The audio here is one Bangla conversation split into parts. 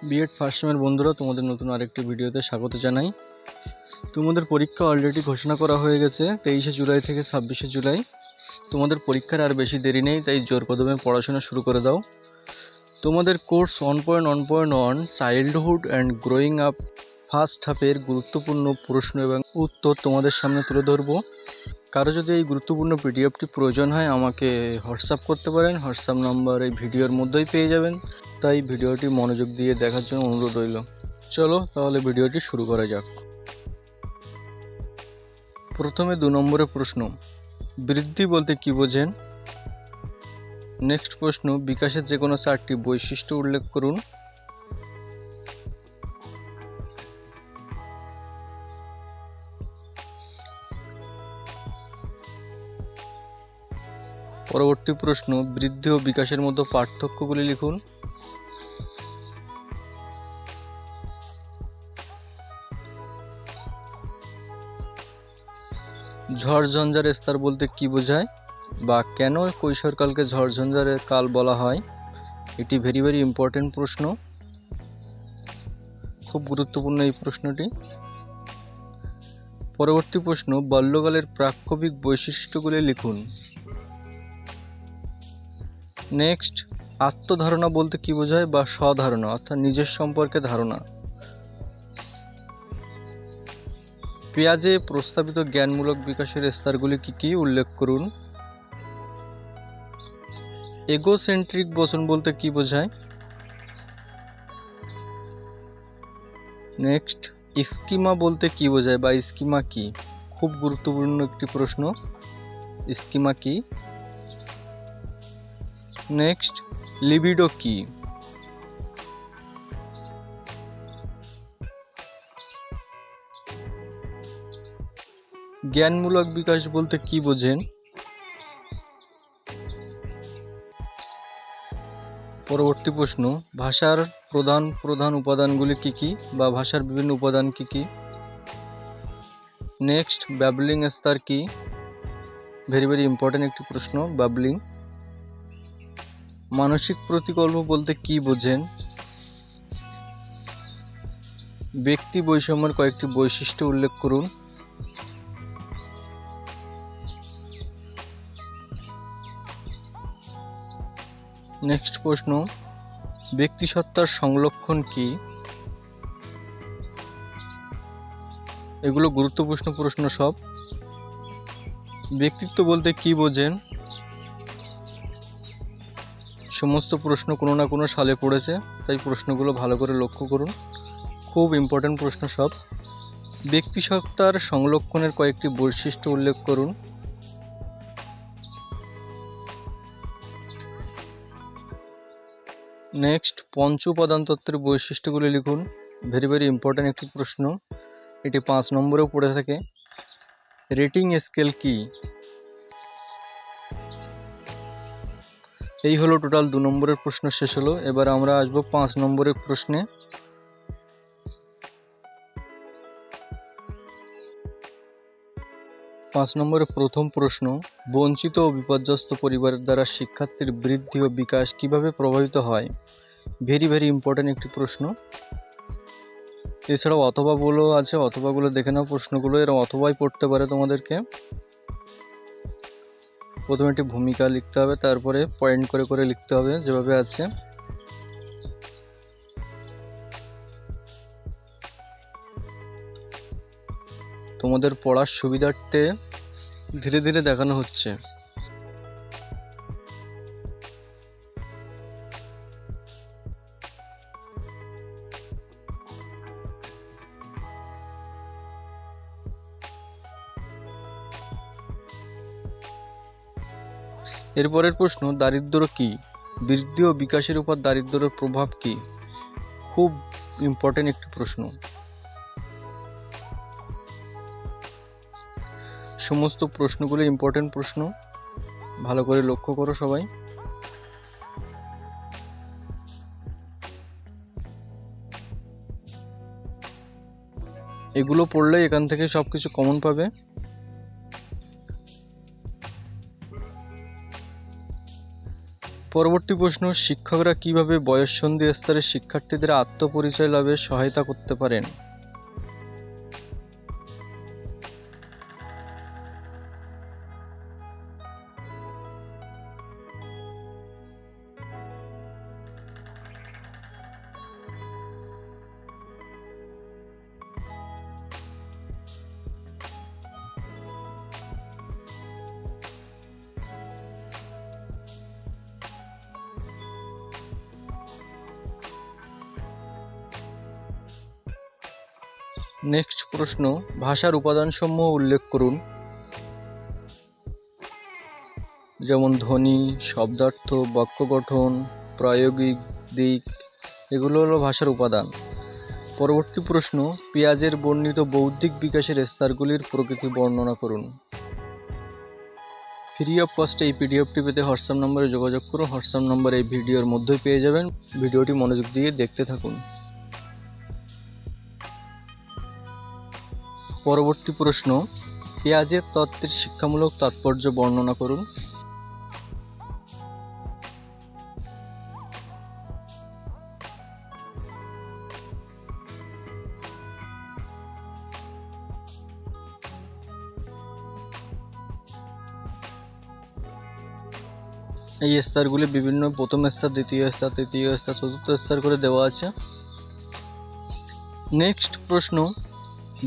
বিএড ফার্স্ট সেমের বন্ধুরা, তোমাদের নতুন আরেকটি ভিডিওতে স্বাগত জানাই। তোমাদের পরীক্ষা অলরেডি ঘোষণা করা হয়ে গেছে 23শে জুলাই থেকে 26শে জুলাই। তোমাদের পরীক্ষার আর বেশি দেরি নেই, তাই জোর কদমে পড়াশোনা শুরু করে দাও। তোমাদের course 1.1.1 childhood and growing up first হাফের গুরুত্বপূর্ণ প্রশ্ন এবং উত্তর তোমাদের সামনে তুলে ধরবো। কারো যদি এই গুরুত্বপূর্ণ পিডিএফটি প্রয়োজন হয় আমাকে হোয়াটসঅ্যাপ করতে পারেন। হোয়াটসঅ্যাপ নাম্বার এই ভিডিওর মধ্যেই পেয়ে যাবেন, তাই ভিডিওটি মনোযোগ দিয়ে দেখার জন্য অনুরোধ রইল। চলো তাহলে ভিডিওটি শুরু করা যাক। প্রথমে 2 নম্বরের প্রশ্ন, বৃদ্ধি বলতে কি বোঝেন? নেক্সট প্রশ্ন, বিকাশের যে কোনো 4টি বৈশিষ্ট্য উল্লেখ করুন। পরবর্তী প্রশ্ন, বৃদ্ধি ও বিকাশের মধ্যে পার্থক্যগুলি লিখুন। ঝড়ঝঞ্ঝার স্তর বলতে কি বোঝায় বা কেন কৈশোরকালকে ঝড়ঝঞ্ঝারের কাল বলা হয়? এটি ভেরি ইম্পর্টেন্ট প্রশ্ন, খুব গুরুত্বপূর্ণ এই প্রশ্নটি। পরবর্তী প্রশ্ন, বাল্যকালের প্রাক্ষবিক বৈশিষ্ট্যগুলি লিখুন। নেক্সট, আত্মধারণা বলতে কি বোঝায় বা স্বধারণা অর্থাৎ নিজের সম্পর্কে ধারণা। পেঁয়াজে প্রস্তাবিত জ্ঞানমূলক বিকাশের স্তরগুলি কি কি উল্লেখ করুন। এগোসেন্ট্রিক বসন বলতে কি বোঝায়? নেক্সট, স্কিমা বলতে কি বোঝায় বা স্কিমা কি? খুব গুরুত্বপূর্ণ একটি প্রশ্ন, স্কিমা কি? নেক্সট, লিবিডো কি? জ্ঞানমূলক বিকাশ বলতে কি বোঝেন? পরবর্তী প্রশ্ন, ভাষার প্রধান উপাদানগুলি কি কি বা ভাষার বিভিন্ন উপাদান কি কি? নেক্সট, ব্যাবলিং স্তর কি? ভেরি ইম্পর্টেন্ট একটি প্রশ্ন, ব্যাবলিং। মানসিক প্রতিকল্প বলতে কি বোঝেন? ব্যক্তি বৈষম্যের কয়েকটি বৈশিষ্ট্য উল্লেখ করুন। নেক্সট প্রশ্ন, ব্যক্তিসত্তার সংলক্ষণ কি? এগুলো গুরুত্বপূর্ণ প্রশ্ন সব। ব্যক্তিত্ব বলতে কি বোঝেন? সমস্ত প্রশ্ন কোনো না কোনো সালে পড়েছে, তাই প্রশ্নগুলো ভালো করে লক্ষ্য করুন, খুব ইম্পর্টেন্ট প্রশ্ন সব। ব্যক্তিসত্তার সংলক্ষণের কয়েকটি বৈশিষ্ট্য উল্লেখ করুন। নেক্সট, পঞ্চ উপাদান তত্ত্বের বৈশিষ্ট্যগুলি লিখুন। ভেরি ইম্পর্টেন্ট একটি প্রশ্ন, এটি 5 নম্বরেও পড়ে থাকে। রেটিং স্কেল কি? এই হলো টোটাল 2 নম্বরের প্রশ্ন শেষ হলো। এবার আমরা আসবো 5 নম্বরের প্রশ্নে। 5 নম্বরের প্রথম প্রশ্ন, বঞ্চিত ও বিপর্যস্ত পরিবারের দ্বারা শিক্ষার্থীর বৃদ্ধি ও বিকাশ কিভাবে প্রভাবিত হয়? ভেরি ইম্পর্টেন্ট একটি প্রশ্ন। এছাড়াও অথবাগুলো আছে, অথবাগুলো দেখে নাও প্রশ্নগুলো, এরকম অথবাই পড়তে পারে তোমাদেরকে। প্রথমে একটি ভূমিকা লিখতে হবে, তারপরে পয়েন্ট করে করে লিখতে হবে যেভাবে আছে। তোমাদের পড়ার সুবিধার্থে ধীরে ধীরে দেখানো হচ্ছে। এরপরের প্রশ্ন, দারিদ্র্য কি? বৃদ্ধি ও বিকাশের উপর দারিদ্র্যের প্রভাব কি? খুব ইম্পর্টেন্ট একটি প্রশ্ন। সমস্ত প্রশ্নগুলো ইম্পর্টেন্ট প্রশ্ন, ভালো করে লক্ষ্য করো সবাই। এগুলো পড়লে এখান থেকে সবকিছু কমন পাবে। পরবর্তী প্রশ্ন, শিক্ষকরা কিভাবে বয়ঃসন্ধি স্তরের শিক্ষার্থীদের আত্মপরিচয় লাভে সহায়তা করতে পারেন? নেক্সট প্রশ্ন, ভাষার উপাদানসমূহ উল্লেখ করুন। যেমন ধ্বনি, শব্দার্থ, বাক্য গঠন, প্রায়োগিক দিক, এগুলো হলো ভাষার উপাদান। পরবর্তী প্রশ্ন, পিয়াজের বর্ণিত বৌদ্ধিক বিকাশের স্তরগুলির প্রকৃতি বর্ণনা করুন। ফ্রি অফ কস্টে এই পিডিএফটি পেতে হোয়াটসঅ্যাপ নম্বরে যোগাযোগ করুন। হোয়াটসঅ্যাপ নম্বর এই ভিডিওর মধ্যেই পেয়ে যাবেন। ভিডিওটি মনোযোগ দিয়ে দেখতে থাকুন। পরবর্তী প্রশ্ন, পিয়াজের তত্ত্বের শিক্ষামূলক তাৎপর্য বর্ণনা করুন। এই স্তরগুলি বিভিন্ন প্রথম স্তর, দ্বিতীয় স্তর, তৃতীয় স্তর, চতুর্থ স্তর করে দেওয়া আছে। নেক্সট প্রশ্ন,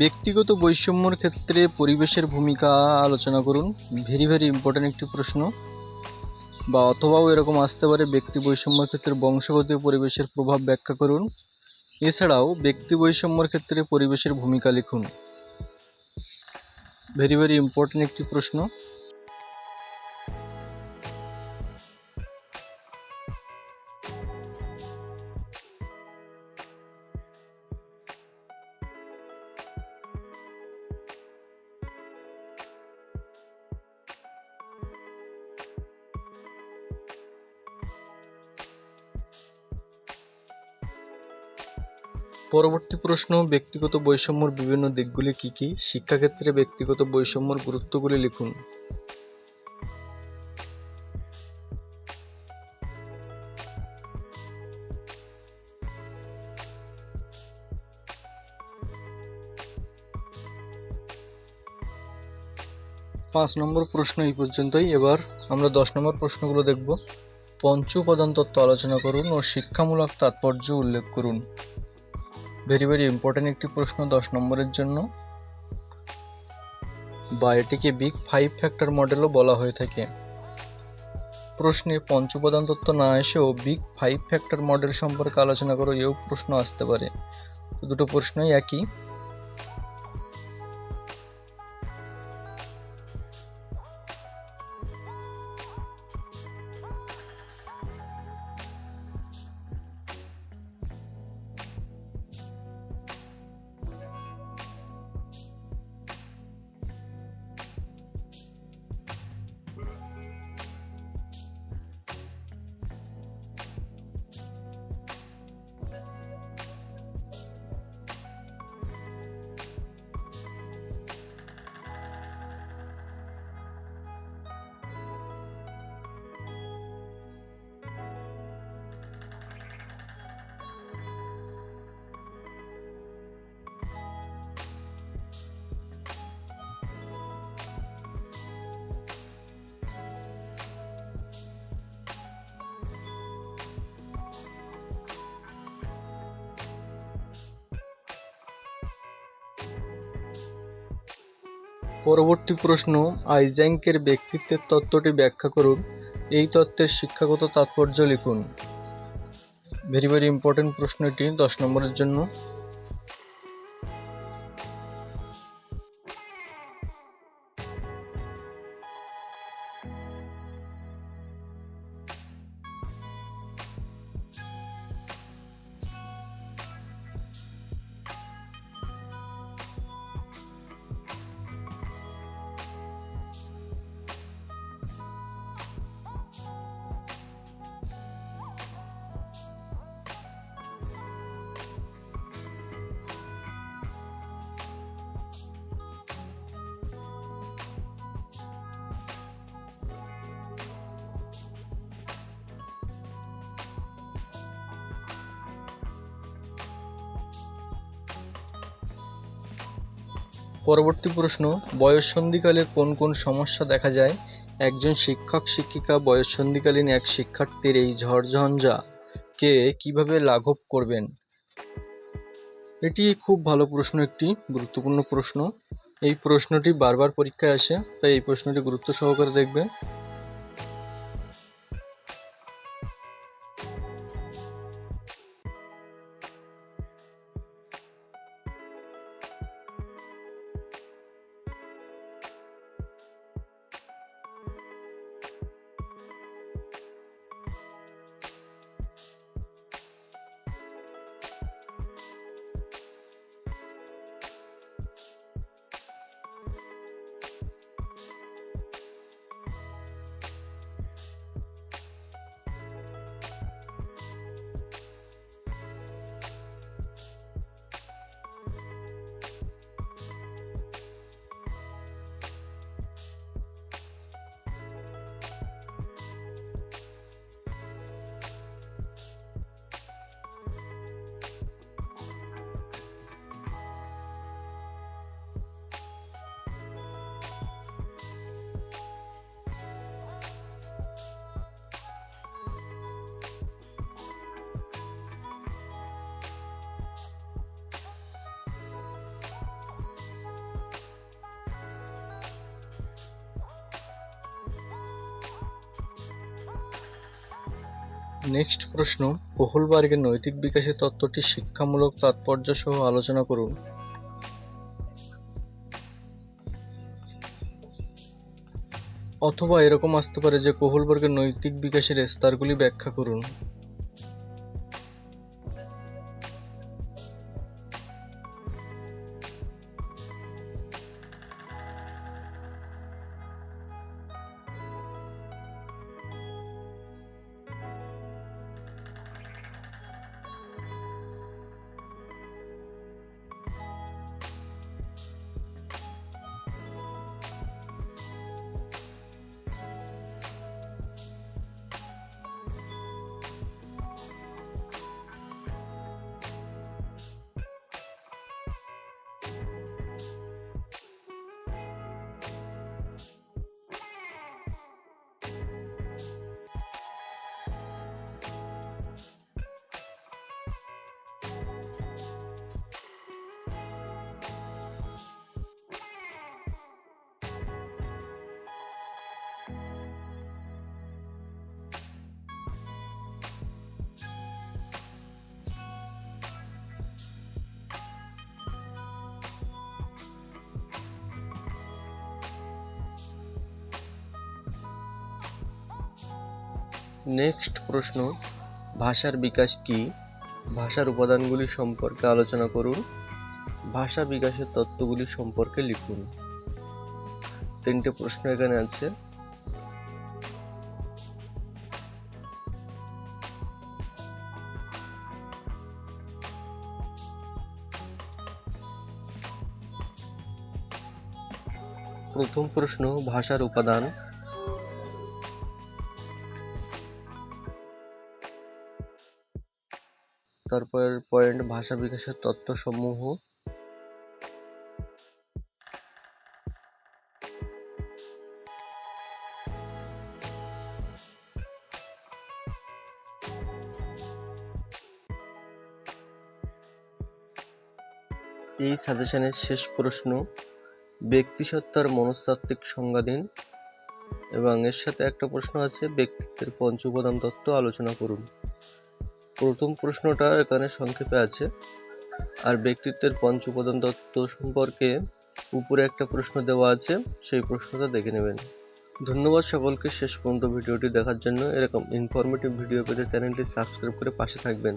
ব্যক্তিগত বৈষম্যর ক্ষেত্রে পরিবেশের ভূমিকা আলোচনা করুন। ভেরি ইম্পর্টেন্ট একটি প্রশ্ন, বা অথবাও এরকম আসতে পারে, ব্যক্তি বৈষম্যের ক্ষেত্রে বংশগত পরিবেশের প্রভাব ব্যাখ্যা করুন। এছাড়াও ব্যক্তি বৈষম্যের ক্ষেত্রে পরিবেশের ভূমিকা লিখুন। ভেরি ইম্পর্টেন্ট একটি প্রশ্ন। পরবর্তী প্রশ্ন, ব্যক্তিগত বৈষম্যের বিভিন্ন দিকগুলি কি কি? শিক্ষাক্ষেত্রে ব্যক্তিগত বৈষম্যের গুরুত্বগুলি লিখুন। পাঁচ নম্বর প্রশ্ন এই পর্যন্তই। এবার আমরা 10 নম্বর প্রশ্নগুলো দেখব। পঞ্চ উপাদান তত্ত্ব আলোচনা করুন ও শিক্ষামূলক তাৎপর্য উল্লেখ করুন। ভেরি ইম্পর্টেন্ট একটি প্রশ্ন 10 নম্বরের জন্য, বা এটিকে বিগ 5 ফ্যাক্টর মডেলও বলা হয়ে থাকে। প্রশ্নে পঞ্চ উপাদান তত্ত্ব না এসেও বিগ 5 ফ্যাক্টর মডেল সম্পর্কে আলোচনা করো, এও প্রশ্ন আসতে পারে। দুটো প্রশ্নই একই। পরবর্তী প্রশ্ন, আইজ্যাকের ব্যক্তিত্বের তত্ত্বটি ব্যাখ্যা করুন। এই তত্ত্বের শিক্ষাগত তাৎপর্য লিখুন। ভেরি ইম্পর্টেন্ট প্রশ্ন এটি 10 নম্বরের জন্য। পরবর্তী প্রশ্ন, বয়ঃসন্ধিকালে কোন কোন সমস্যা দেখা যায়? একজন শিক্ষক শিক্ষিকা বয়ঃসন্ধিকালীন এক শিক্ষার্থীর এই ঝড়ঝঞ্ঝাকে কিভাবে লাঘব করবেন? এটি খুব ভালো প্রশ্ন, একটি গুরুত্বপূর্ণ প্রশ্ন। এই প্রশ্নটি বারবার পরীক্ষায় আসে, তাই এই প্রশ্নটি গুরুত্ব সহকারে দেখবে। নেক্সট প্রশ্ন, কোহলবার্গের নৈতিক বিকাশের তত্ত্বটি শিক্ষামূলক তাৎপর্য সহ আলোচনা করুন। অথবা এরকম আসতে পারে যে কোহলবার্গের নৈতিক বিকাশের স্তরগুলি ব্যাখ্যা করুন। নেক্সট প্রশ্ন, ভাষার বিকাশ কি? ভাষার উপাদানগুলি সম্পর্কে আলোচনা করুন। ভাষা বিকাশের তত্ত্বগুলি সম্পর্কে লিখুন। তিনটে প্রশ্ন এখানে আছে। প্রথম প্রশ্ন, ভাষার উপাদান। তারপর পয়েন্ট, ভাষা বিকাশের তত্ত্বসমূহ। এই সাজেশনের শেষ প্রশ্ন, ব্যক্তিসত্তার মনস্তাত্ত্বিক সংজ্ঞা দিন। এবং এর সাথে একটা প্রশ্ন আছে, ব্যক্তিত্বের পঞ্চ উপাদান তত্ত্ব আলোচনা করুন। প্রথম প্রশ্নটা এখানে সংক্ষেপে আছে, আর ব্যক্তিত্বের পঞ্চ উপাদান তত্ত্ব সম্পর্কে উপরে একটা প্রশ্ন দেওয়া আছে, সেই প্রশ্নটা দেখে নেবেন। ধন্যবাদ সকলকে শেষ পর্যন্ত ভিডিওটি দেখার জন্য। এরকম ইনফরমেটিভ ভিডিও পেতে চ্যানেলটি সাবস্ক্রাইব করে পাশে থাকবেন।